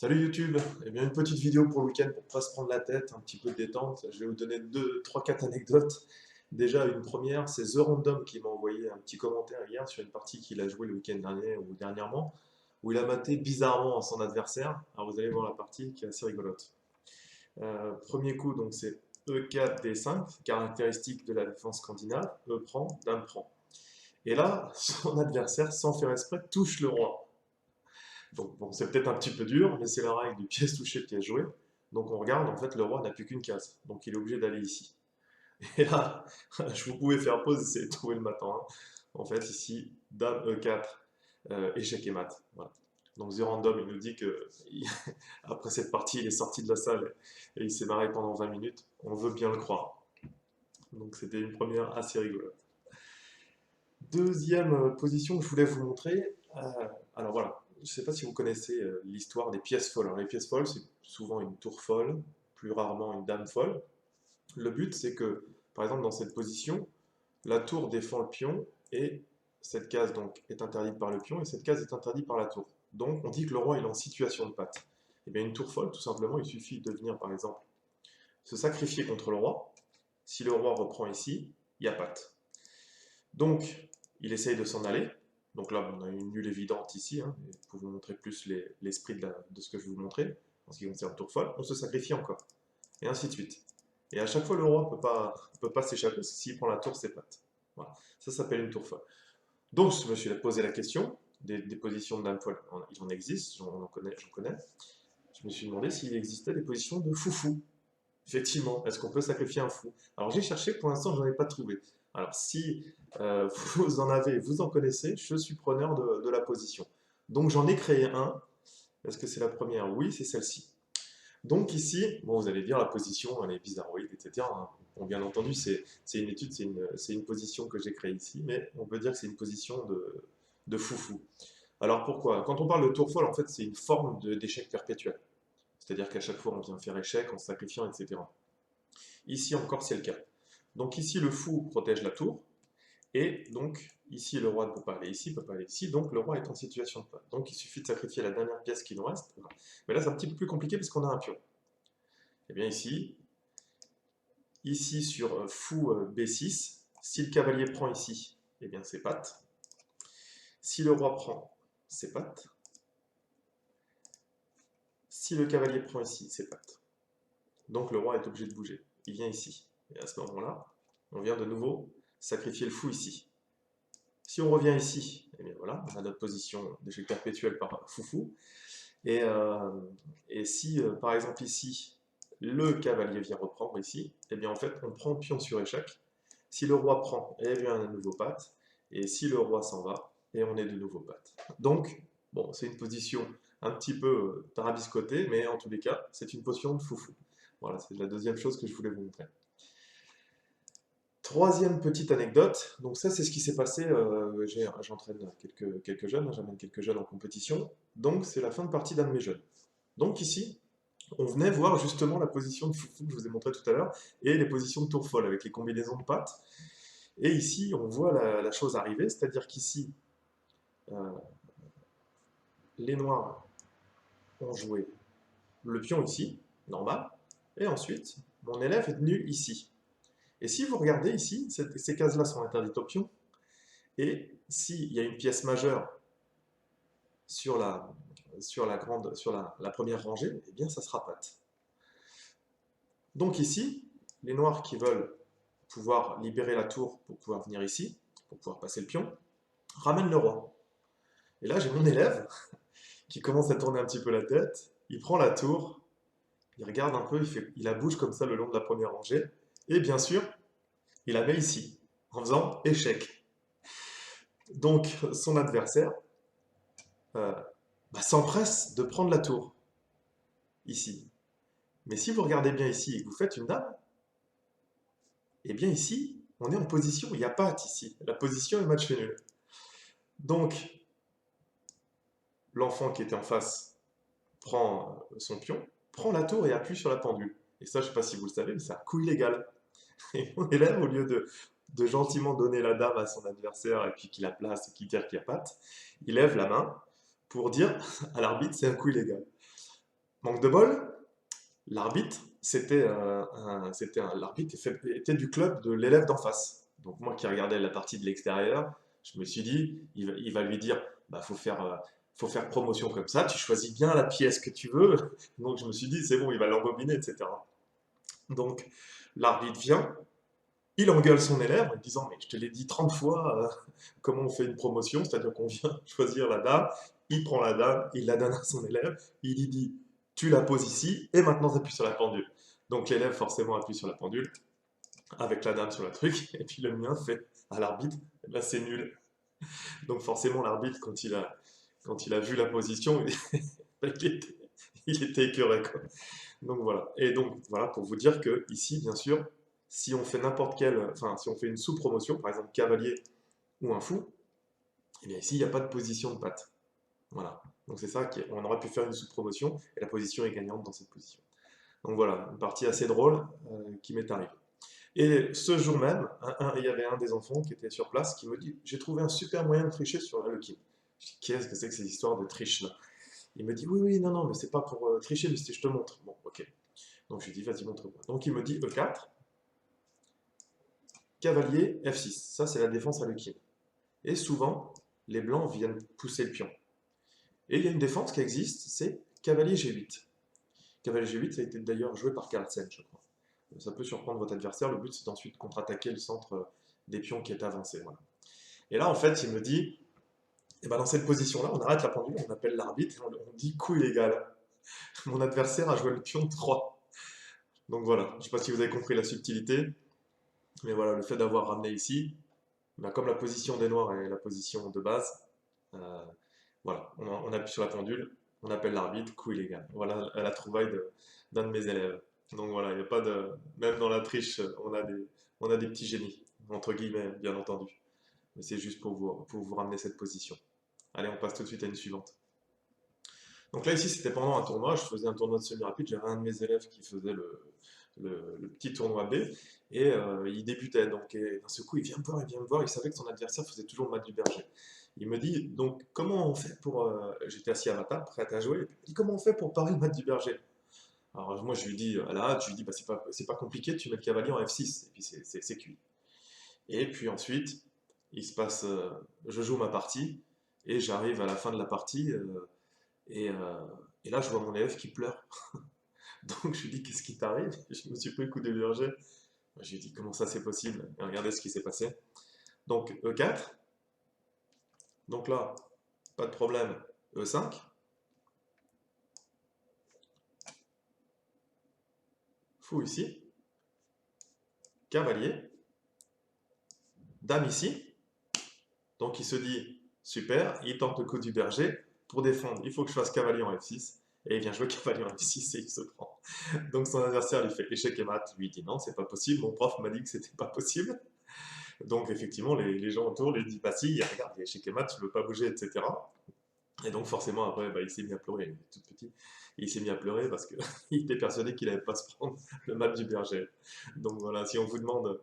Salut YouTube, eh bien une petite vidéo pour le week-end pour pas se prendre la tête, un petit peu de détente. Je vais vous donner 4 anecdotes. Déjà une première, c'est The Random qui m'a envoyé un petit commentaire hier sur une partie qu'il a joué le week-end dernier ou dernièrement, où il a maté bizarrement son adversaire. Alors vous allez voir la partie qui est assez rigolote. Premier coup, donc c'est E4, D5, caractéristique de la défense scandinave, E prend, Dame prend. Et là, son adversaire, sans faire exprès, touche le roi. Donc bon, c'est peut-être un petit peu dur, mais c'est la règle du pièce touchée, pièce jouée. Donc on regarde, en fait, le roi n'a plus qu'une case. Donc il est obligé d'aller ici. Et là, je vous pouvais faire pause, essayer de trouver le matin. Hein. En fait, ici, Dame E4, échec et mat. Voilà. Donc The Random, il nous dit que après cette partie, il est sorti de la salle et il s'est marré pendant 20 minutes. On veut bien le croire. Donc c'était une première assez rigolote. Deuxième position que je voulais vous montrer. Alors voilà, je ne sais pas si vous connaissez l'histoire des pièces folles. Alors les pièces folles, c'est souvent une tour folle, plus rarement une dame folle. Le but, c'est que, par exemple, dans cette position, la tour défend le pion et cette case donc est interdite par le pion et cette case est interdite par la tour. Donc on dit que le roi il est en situation de patte. Et bien une tour folle, tout simplement, il suffit de venir par exemple se sacrifier contre le roi. Si le roi reprend ici, il y a patte. Donc il essaye de s'en aller. Donc là, on a une nulle évidente ici, hein, pour vous montrer plus l'esprit de ce que je vais vous montrer, en ce qui concerne tour folle. On se sacrifie encore, et ainsi de suite. Et à chaque fois, le roi ne peut pas s'échapper, parce que s'il prend la tour, c'est patte. Voilà. Ça s'appelle une tour folle. Donc, je me suis posé la question des positions de dame folle. Il en existe, j'en connais. Je me suis demandé s'il existait des positions de foufou. Effectivement, est-ce qu'on peut sacrifier un fou? Alors j'ai cherché, pour l'instant, je n'en ai pas trouvé. Alors si vous en avez, vous en connaissez, je suis preneur de la position. Donc j'en ai créé un. Est-ce que c'est la première? Oui, c'est celle-ci. Donc ici, bon, vous allez dire la position, elle est bizarroïde, etc. Hein. Bon, bien entendu, c'est une étude, c'est une position que j'ai créée ici, mais on peut dire que c'est une position de foufou. Alors pourquoi? Quand on parle de tour folle, en fait, c'est une forme d'échec perpétuel. C'est-à-dire qu'à chaque fois, on vient faire échec en se sacrifiant, etc. Ici encore, c'est le cas. Donc ici, le fou protège la tour, et donc ici, le roi ne peut pas aller ici, ne peut pas aller ici, donc le roi est en situation de patte. Donc il suffit de sacrifier la dernière pièce qui nous reste. Mais là, c'est un petit peu plus compliqué parce qu'on a un pion. Et bien ici sur fou B6, si le cavalier prend ici, eh bien c'est patte. Si le roi prend, c'est patte. Si le cavalier prend ici, c'est patte. Donc le roi est obligé de bouger. Il vient ici. Et à ce moment-là, on vient de nouveau sacrifier le fou ici. Si on revient ici, eh bien voilà, on a notre position d'échec perpétuel par foufou. Et si, par exemple ici, le cavalier vient reprendre ici, eh bien en fait, on prend pion sur échec. Si le roi prend, eh bien un nouveau patte. Et si le roi s'en va, et on est de nouveau patte. Donc, bon, c'est une position un petit peu tarabiscotée, mais en tous les cas, c'est une position de foufou. Voilà, c'est la deuxième chose que je voulais vous montrer. Troisième petite anecdote, donc ça c'est ce qui s'est passé, j'entraîne quelques jeunes, hein, j'amène quelques jeunes en compétition, donc c'est la fin de partie d'un de mes jeunes. Donc ici, on venait voir justement la position de foufou que je vous ai montré tout à l'heure, et les positions de tour folle avec les combinaisons de pattes. Et ici, on voit la chose arriver, c'est-à-dire qu'ici, euh, les noirs ont joué le pion ici, normal, et ensuite, mon élève est venu ici. Et si vous regardez ici, ces cases-là sont interdites au pion, et s'il y a une pièce majeure sur la première rangée, eh bien ça sera patte. Donc ici, les noirs qui veulent pouvoir libérer la tour pour pouvoir venir ici, pour pouvoir passer le pion, ramènent le roi. Et là, j'ai mon élève qui commence à tourner un petit peu la tête, il prend la tour, il regarde un peu, il la bouge comme ça le long de la première rangée, et bien sûr, il la met ici, en faisant échec. Donc son adversaire euh, s'empresse de prendre la tour, ici. Mais si vous regardez bien ici et que vous faites une dame, eh bien ici, on est en position, il n'y a pas ici. La position est match nul. Donc, l'enfant qui était en face prend son pion, prend la tour et appuie sur la pendule. Et ça, je ne sais pas si vous le savez, mais c'est un coup illégal. Et mon élève, au lieu de gentiment donner la dame à son adversaire et puis qu'il la place et qu'il tire qu'il n'y a patte, il lève la main pour dire à l'arbitre c'est un coup illégal. Manque de bol, l'arbitre, l'arbitre était du club de l'élève d'en face. Donc moi qui regardais la partie de l'extérieur, je me suis dit, il va lui dire, bah faut faire promotion comme ça, tu choisis bien la pièce que tu veux. Donc je me suis dit, c'est bon, il va l'embobiner, etc. Donc l'arbitre vient, il engueule son élève en lui disant, mais je te l'ai dit 30 fois, comment on fait une promotion, c'est-à-dire qu'on vient choisir la dame, il prend la dame, il la donne à son élève, il lui dit, tu la poses ici, et maintenant tu appuies sur la pendule. Donc l'élève forcément appuie sur la pendule, avec la dame sur le truc, et puis le mien fait à l'arbitre, eh ben, c'est nul. Donc forcément l'arbitre, quand il a vu la position, il était écœuré, quoi. Donc voilà. Et donc voilà pour vous dire que ici, bien sûr, si on fait n'importe quelle, enfin si on fait une sous-promotion, par exemple cavalier ou un fou, eh bien ici il n'y a pas de position de patte. Voilà. Donc c'est ça qu'on aurait pu faire une sous-promotion et la position est gagnante dans cette position. Donc voilà, une partie assez drôle qui m'est arrivée. Et ce jour même, il y avait un des enfants qui était sur place qui me dit, j'ai trouvé un super moyen de tricher sur la Lucky. Je dis, qu'est-ce que c'est que ces histoires de triche là? Il me dit, oui, oui, non, non, mais c'est pas pour tricher, mais je te montre. Bon, ok. Donc je lui dis, vas-y, montre-moi. Donc il me dit E4, cavalier F6. Ça, c'est la défense à l'Ukin. Et souvent, les blancs viennent pousser le pion. Et il y a une défense qui existe, c'est cavalier G8. Cavalier G8, ça a été d'ailleurs joué par Carlsen, je crois. Ça peut surprendre votre adversaire. Le but, c'est ensuite contre-attaquer le centre des pions qui est avancé. Voilà. Et là, en fait, il me dit, eh ben, dans cette position-là, on arrête la pendule, on appelle l'arbitre, et on dit coup illégal. Mon adversaire a joué le pion 3. Donc voilà, je ne sais pas si vous avez compris la subtilité, mais voilà, le fait d'avoir ramené ici, ben, comme la position des noirs est la position de base, euh, voilà, on appuie sur la pendule, on appelle l'arbitre, coup illégal. Voilà la trouvaille d'un de mes élèves. Donc voilà, il n'y a pas de. Même dans la triche, on a des petits génies, entre guillemets, bien entendu. Mais c'est juste pour vous ramener cette position. Allez, on passe tout de suite à une suivante. Donc là, ici, c'était pendant un tournoi. Je faisais un tournoi de semi-rapide. J'avais un de mes élèves qui faisait le petit tournoi B et il débutait. Donc, et d'un seul coup, il vient me voir, il vient me voir. Il savait que son adversaire faisait toujours le mat du berger. Il me dit, donc, comment on fait pour. J'étais assis à ma table, prêt à jouer. Il dit, comment on fait pour parer le mat du berger? Alors, moi, je lui dis, à la hâte, je lui dis, bah, c'est pas compliqué, tu mets le cavalier en F6. Et puis, c'est cuit. Et puis ensuite, il se passe. Je joue ma partie et j'arrive à la fin de la partie. Et, euh, et là, je vois mon élève qui pleure. Donc, je lui dis, qu'est-ce qui t'arrive? Je me suis pris le coup de berger. Je lui ai dit, comment ça c'est possible? Et regardez ce qui s'est passé. Donc, E4. Donc là, pas de problème. E5. Fou ici. Cavalier. Dame ici. Donc, il se dit, super. Il tente le coup du berger. Pour défendre, il faut que je fasse cavalier en F6. Et il vient jouer cavalier en F6 et il se prend. Donc, son adversaire lui fait échec et mat. Lui dit, non, c'est pas possible. Mon prof m'a dit que c'était pas possible. Donc effectivement, les gens autour lui disent, bah si, regarde, il est chez Kemat, tu veux pas bouger, etc. Et donc forcément, après, bah, il s'est mis à pleurer, il était tout petit. Et il s'est mis à pleurer parce qu'il était persuadé qu'il n'allait pas se prendre le mat du berger. Donc voilà, si on vous demande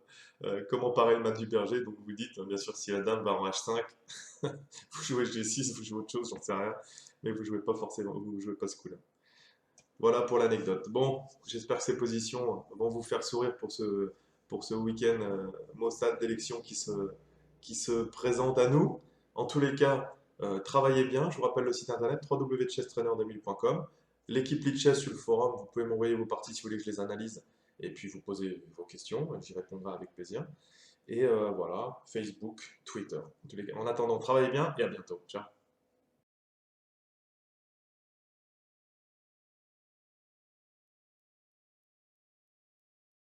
comment parer le mat du berger, donc vous dites, bien sûr, si la dame va en H5, vous jouez G6, vous jouez autre chose, j'en sais rien, mais vous jouez pas forcément, vous jouez pas ce coup-là. Voilà pour l'anecdote. Bon, j'espère que ces positions vont vous faire sourire pour ce week-end maussade d'élection qui se présente à nous. En tous les cas, travaillez bien. Je vous rappelle le site internet www.chesstrainer2000.com. L'équipe Lead Chess sur le forum, vous pouvez m'envoyer vos parties si vous voulez que je les analyse et puis vous poser vos questions. J'y répondrai avec plaisir. Et voilà, Facebook, Twitter. En tous les cas, en attendant, travaillez bien et à bientôt. Ciao.